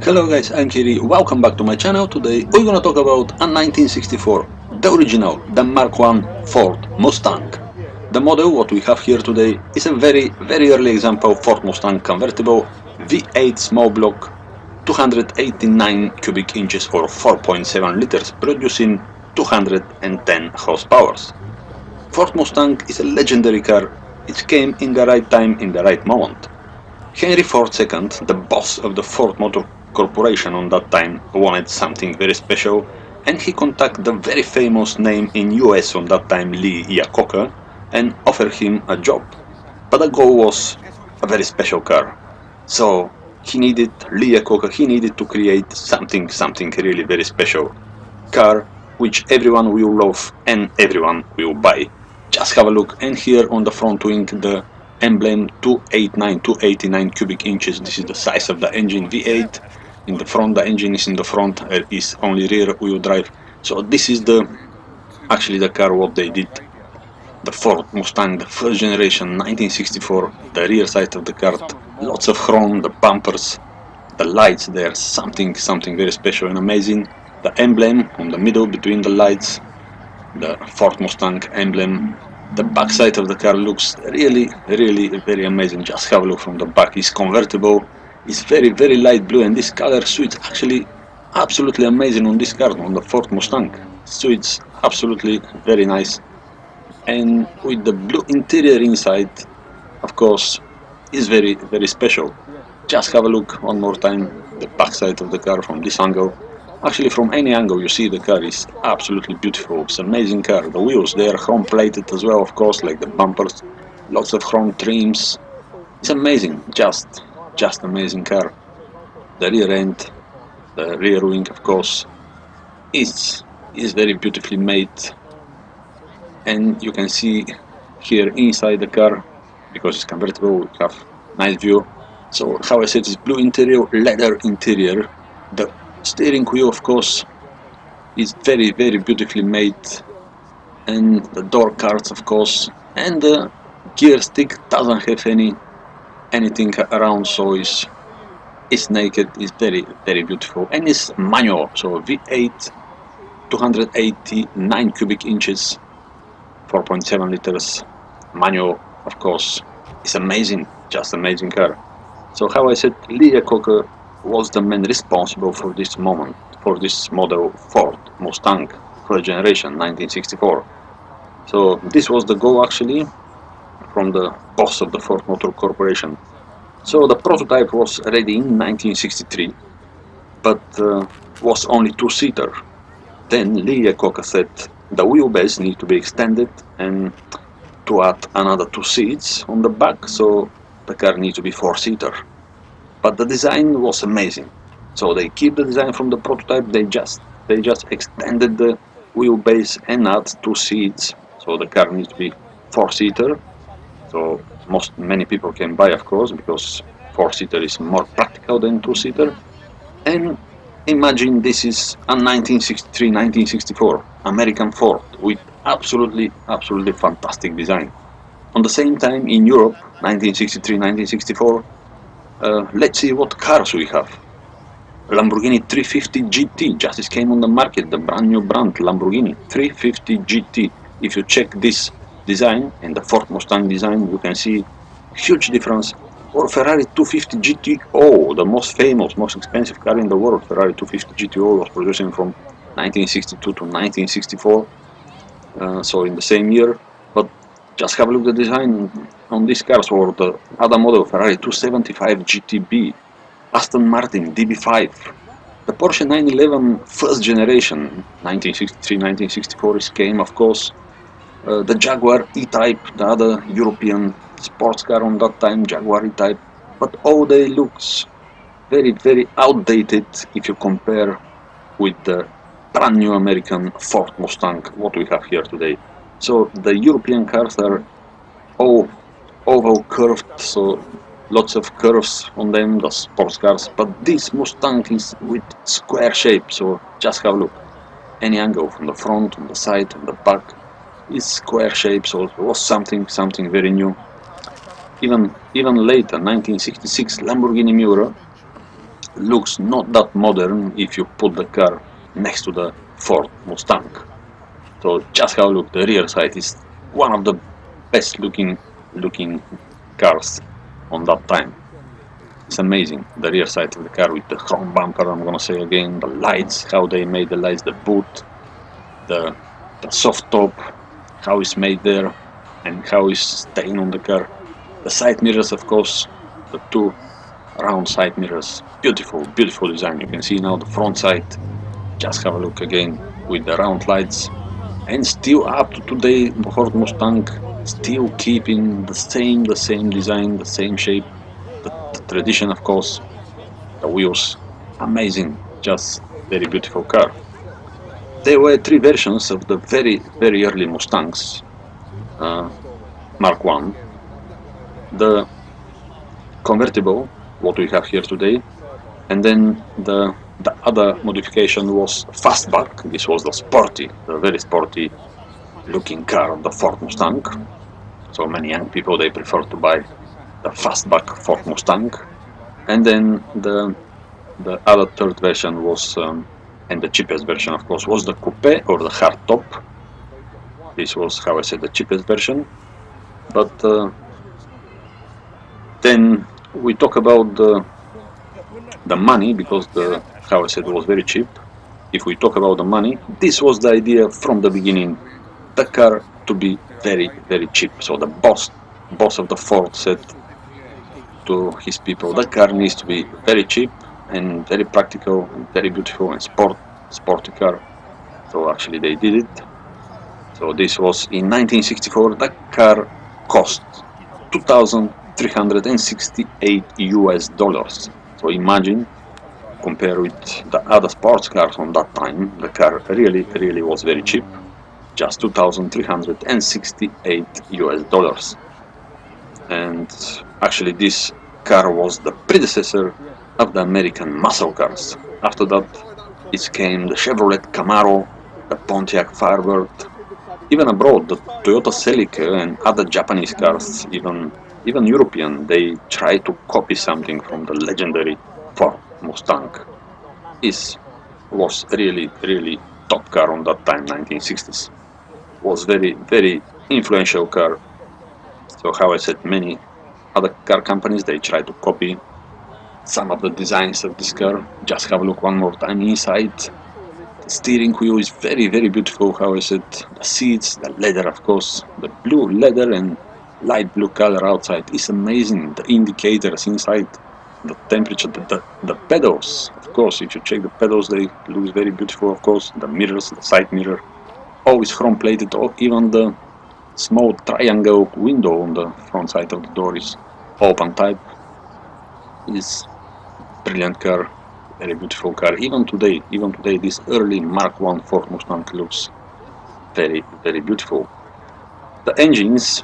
Hello guys, I'm Kiri, welcome back to my channel. Today we're gonna talk about a 1964, the original, the Mark I Ford Mustang. The model what we have here today is a very early example Ford Mustang convertible, V8 small block, 289 cubic inches or 4.7 liters, producing 210 horsepower. Ford Mustang is a legendary car, it came in the right time in the right moment. Henry Ford II, the boss of the Ford Motor Corporation on that time, wanted something very special, and he contacted the very famous name in US on that time, Lee Iacocca, and offered him a job. But the goal was a very special car. So Lee Iacocca, he needed to create something really very special. Car which everyone will love and everyone will buy. Just have a look, and here on the front wing the emblem 289 cubic inches. This is the size of the engine, V8. In the front, the engine is in the front, there is only rear wheel drive. So this is actually the car what they did. The Ford Mustang, the first generation, 1964. The rear side of the car, lots of chrome, the bumpers, the lights there, something very special and amazing. The emblem on the middle between the lights, the Ford Mustang emblem. The back side of the car looks really very amazing. Just have a look from the back. It's convertible, it's very light blue, and this color suits actually absolutely amazing on this car, on the Ford Mustang. Suits absolutely very nice, and with the blue interior inside, of course, is very special. Just have a look one more time the back side of the car from this angle. Actually, from any angle you see the car is absolutely beautiful. It's an amazing car. The wheels, they are chrome plated as well, of course, like the bumpers. Lots of chrome trims. It's amazing, just amazing car. The rear end, the rear wing, of course, is very beautifully made. And you can see here inside the car, because it's convertible, we have nice view. So how I said, it's blue interior, leather interior. The steering wheel, of course, is very beautifully made, and the door cards, of course, and the gear stick doesn't have anything around, so it's naked. It's very beautiful, and it's manual. So V8, 289 cubic inches, 4.7 liters, manual, of course. It's amazing, just amazing car. So how I said, Lee Iacocca was the man responsible for this moment, for this model Ford Mustang, first generation, 1964. So this was the goal actually from the boss of the Ford Motor Corporation. So the prototype was ready in 1963, but was only two-seater. Then Lee Iacocca said the wheelbase need to be extended and to add another two seats on the back, so the car needs to be four-seater. But the design was amazing. So they keep the design from the prototype, they just extended the wheelbase and add two seats, so the car needs to be four-seater. So many people can buy, of course, because four-seater is more practical than two-seater. And imagine this is a 1963-1964 American Ford with absolutely fantastic design. On the same time in Europe, 1963-1964, let's see what cars we have. Lamborghini 350 GT just came on the market, the brand new brand Lamborghini 350 GT. If you check this design and the Ford Mustang design, you can see huge difference. Or Ferrari 250 GTO, the most famous, most expensive car in the world. Ferrari 250 GTO was produced from 1962 to 1964, so in the same year. But just have a look at the design on these cars, or the other model, Ferrari 275 GTB, Aston Martin DB5, the Porsche 911 first generation, 1963-1964 came, of course, the Jaguar E-Type, the other European sports car on that time, Jaguar E-Type, but all they looks very outdated if you compare with the brand new American Ford Mustang, what we have here today. So the European cars are all oval curved, so lots of curves on them, the sports cars, but this Mustang is with square shape, so just have a look. Any angle from the front, on the side, on the back is square shape, so it was something very new. Even later, 1966 Lamborghini Miura, looks not that modern if you put the car next to the Ford Mustang. So just have a look, the rear side is one of the best looking cars on that time. It's amazing, the rear side of the car with the chrome bumper, I'm gonna say again, the lights, how they made the lights, the boot, the soft top, how it's made there, and how it's staying on the car. The side mirrors, of course, the two round side mirrors, beautiful, beautiful design. You can see now the front side, just have a look again with the round lights, and still up to today, Ford Mustang still keeping the same design, the same shape, the tradition, of course, the wheels, amazing, just very beautiful car. There were three versions of the very early Mustangs, uh, Mark 1, the convertible, what we have here today, and then the other modification was fastback. This was the very sporty looking car of the Ford Mustang. So many young people, they prefer to buy the fastback Ford Mustang. And then the other third version was, and the cheapest version of course, was the coupe or the hardtop. This was, how I said, the cheapest version. But then we talk about the money, because the, how I said, was very cheap. If we talk about the money, this was the idea from the beginning, the car to be very cheap. So the boss of the Ford said to his people, the car needs to be very cheap and very practical and very beautiful and sporty car. So actually they did it. So this was in 1964. The car cost $2,368 US. So imagine, compare with the other sports cars on that time, the car really was very cheap, just $2,368 US. And actually this car was the predecessor of the American muscle cars. After that it came the Chevrolet Camaro, the Pontiac Firebird, even abroad the Toyota Celica and other Japanese cars, even European, they try to copy something from the legendary Ford Mustang. It was really top car on that time, 1960s. Was very influential car. So how I said, many other car companies, they try to copy some of the designs of this car. Just have a look one more time inside. The steering wheel is very beautiful, how I said. The seats, the leather, of course, the blue leather and light blue color outside is amazing. The indicators inside, the temperature, the pedals, of course, if you check the pedals, they look very beautiful, of course. The mirrors, the side mirror, always chrome plated, or even the small triangle window on the front side of the door is open type. Is brilliant car, very beautiful car. Even today, this early Mark 1 Ford Mustang looks very beautiful. The engines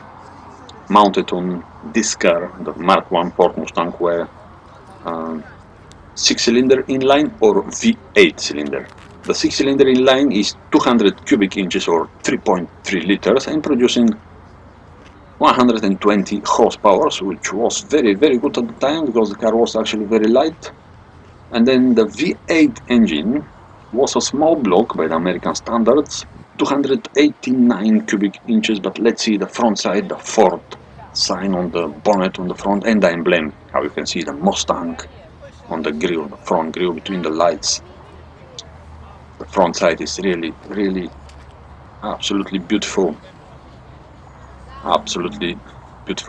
mounted on this car, the Mark 1 Ford Mustang, were 6-cylinder inline or V8 cylinder. The 6-cylinder inline is 200 cubic inches or 3.3 liters and producing 120 horsepower, which was very good at the time because the car was actually very light. And then the V8 engine was a small block by the American standards, 289 cubic inches, but let's see the front side, the Ford sign on the bonnet on the front and the emblem, how you can see the Mustang on the grille, the front grille between the lights. The front side is really absolutely beautiful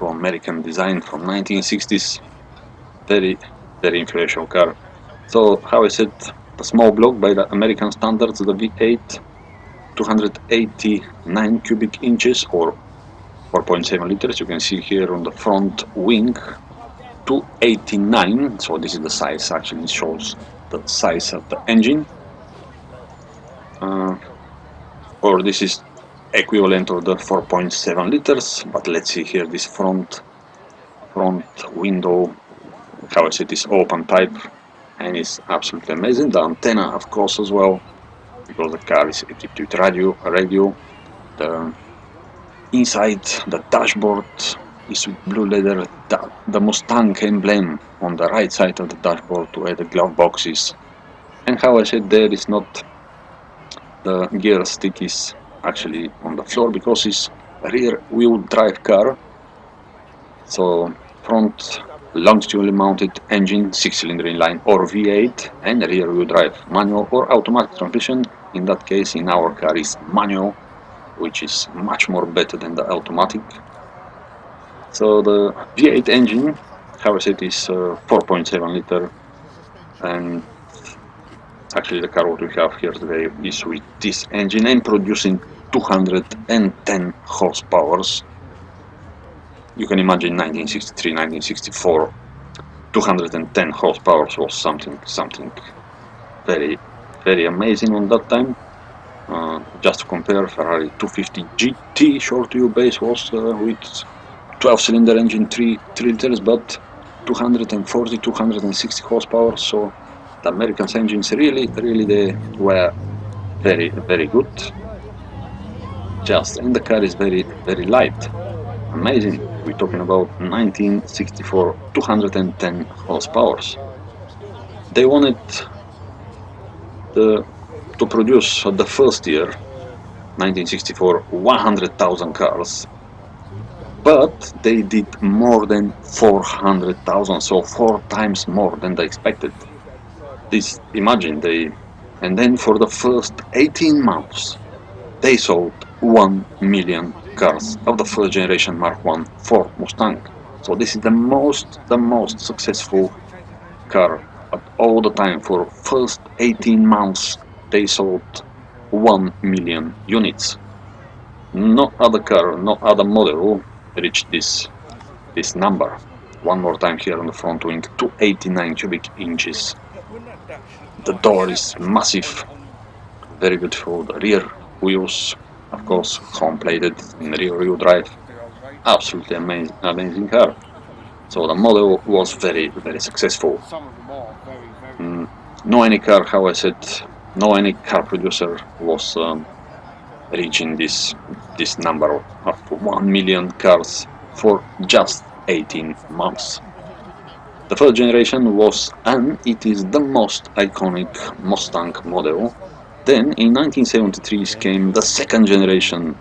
American design from 1960s. Very influential car. So how I said, the small block by the American standards, the V8, 289 cubic inches or 4.7 liters. You can see here on the front wing, 289. So this is the size, actually it shows the size of the engine. Or this is equivalent of the 4.7 liters, but let's see here this front window, how I said, is open type, and it's absolutely amazing. The antenna, of course, as well, because the car is equipped with radio. The inside, the dashboard, is with blue leather, the Mustang emblem on the right side of the dashboard where the glove box is. And how I said, there is not the gear stick is actually on the floor because it's a rear wheel drive car. So front longitudinally mounted engine, 6-cylinder inline or V8, and rear wheel drive, manual or automatic transmission. In that case, in our car is manual, which is much more better than the automatic. So the V8 engine, how I said, is 4.7 liter, and actually the car what we have here today is with this engine and producing 210 horsepower. You can imagine 1963, 1964, 210 horsepower was something very amazing on that time. Just to compare, Ferrari 250 GT short wheelbase was with 12-cylinder engine, 3 liters, but 240, 260 horsepower. So the American engines really they were very good. And the car is very light. Amazing. We're talking about 1964, 210 horsepower. They wanted to produce the first year, 1964, 100,000 cars, but they did more than 400,000, so 4 times more than they expected. Imagine and then for the first 18 months, they sold 1 million cars of the first generation Mark I Ford Mustang. So this is the most successful car at all the time. For first 18 months, they sold 1 million units. No other car, no other model reached this number. One more time here on the front wing, 289 cubic inches. The door is massive, very beautiful. The rear wheels, of course, chrome-plated in rear wheel drive. Absolutely amazing car. So the model was very successful. No any car, how I said, no any car producer was reaching this number of 1 million cars for just 18 months. The first generation was, and it is the most iconic Mustang model. Then in 1973 came the second generation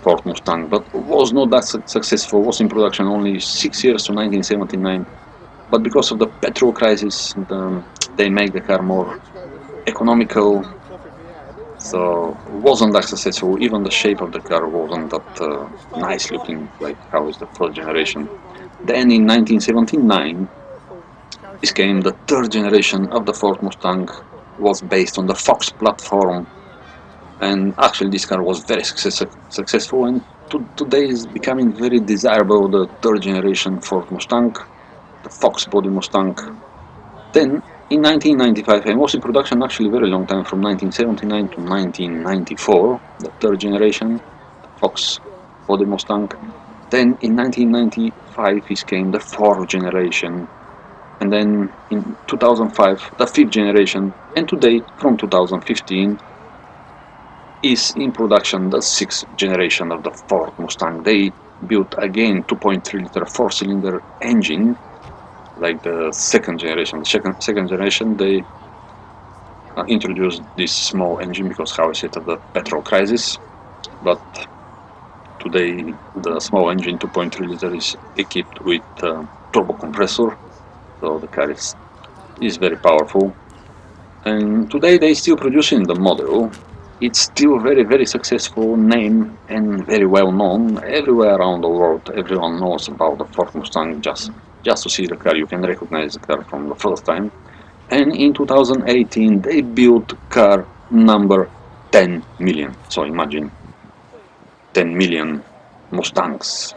Ford Mustang, but was not that successful, was in production only 6 years to 1979. But because of the petrol crisis, they make the car more economical, so wasn't that successful. Even the shape of the car wasn't that nice looking like how is the first generation. Then in 1979 this came the third generation of the Ford Mustang, was based on the Fox platform, and actually this car was very successful, and today is becoming very desirable, the third generation Ford Mustang, the Fox body Mustang. Then in 1995, and was in production actually very long time, from 1979 to 1994, the third generation, the Fox body Mustang. Then in 1995 came the fourth generation, and then in 2005 the fifth generation, and today from 2015 is in production the sixth generation of the Ford Mustang. They built again 2.3 liter 4-cylinder engine like the second generation. The second generation they introduced this small engine because, how I said, of the petrol crisis, but today the small engine 2.3 liter is equipped with turbo compressor, so the car is very powerful, and today they still producing the model. It's still very successful name and very well known everywhere around the world. Everyone knows about the Ford Mustang. Just to see the car, you can recognize the car from the first time. And in 2018 they built car number 10 million. So imagine 10 million Mustangs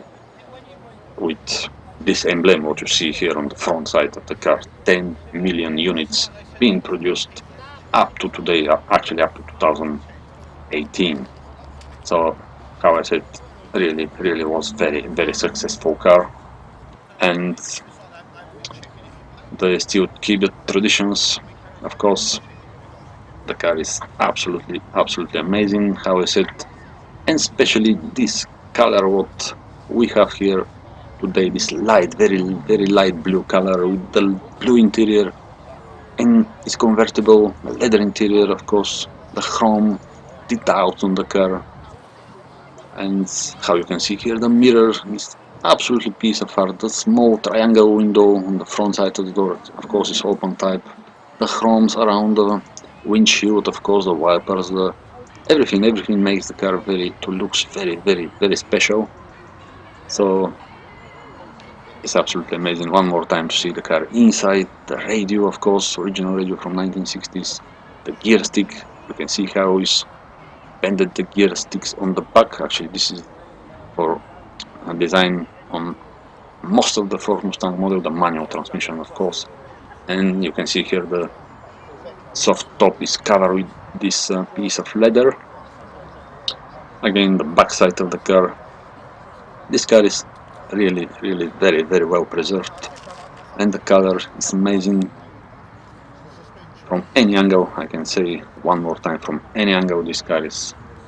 with this emblem what you see here on the front side of the car. 10 million units being produced up to today, actually up to 2018. So, how I said, really was very successful car, and they still keep the traditions. Of course, the car is absolutely amazing, how I said, and especially this color what we have here today this light, very light blue color with the blue interior, and it's convertible, leather interior, of course, the chrome details on the car, and how you can see here, the mirror is absolutely piece of art. The small triangle window on the front side of the door, of course, is open type. The chromes around the windshield, of course, the wipers, the everything makes the car to looks very special. So it's absolutely amazing. One more time to see the car inside. The radio, of course, original radio from 1960s. The gear stick, you can see how is bended the gear sticks on the back. Actually, this is for a design on most of the Ford Mustang model, the manual transmission, of course. And you can see here the soft top is covered with this piece of leather. Again, the back side of the car. This car is really very well preserved, and the color is amazing. From any angle, I can say one more time, from any angle this car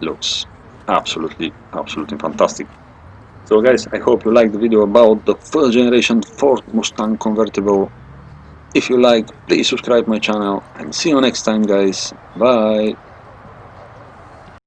looks absolutely fantastic. So guys, I hope you liked the video about the first generation Ford Mustang convertible. If you like, please subscribe my channel, and see you next time guys. Bye!